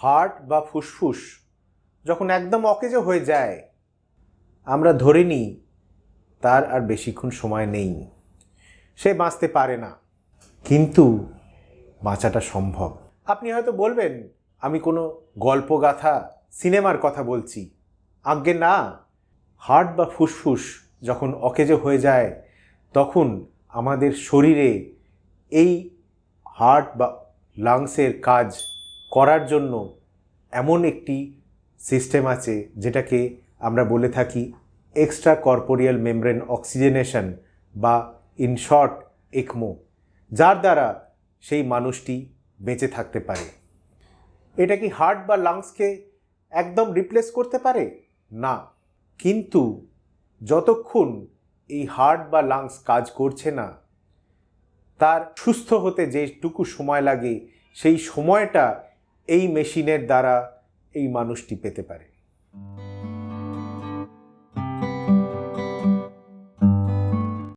Heart বা ফুসফুস যখন একদম অকেজো হয়ে যায়, আমরা ধরে নিই তার আর বেশিক্ষণ সময় নেই, সে বাঁচতে পারে না। কিন্তু বাঁচাটা সম্ভব। আপনি হয়তো বলবেন আমি কোনো গল্পগাথা সিনেমার কথা বলছি। আজ্ঞে না, হার্ট বা ফুসফুস যখন অকেজো হয়ে যায় তখন আমাদের শরীরে এই হার্ট বা লাংসের কাজ করার জন্য এমন একটি সিস্টেম আছে যেটাকে আমরা বলে থাকি এক্সট্রা কর্পোরিয়াল মেমব্রেন অক্সিজেনেশন বা ইন শর্ট একমো, যার দ্বারা সেই মানুষটি বেঁচে থাকতে পারে। এটা কি হার্ট বা লাংসকে একদম রিপ্লেস করতে পারে? না। কিন্তু যতক্ষণ এই হার্ট বা লাংস কাজ করছে না, তার সুস্থ হতে যেটুকু সময় লাগে সেই সময়টা এই মেশিনের দ্বারা এই মানুষটি পেতে পারে।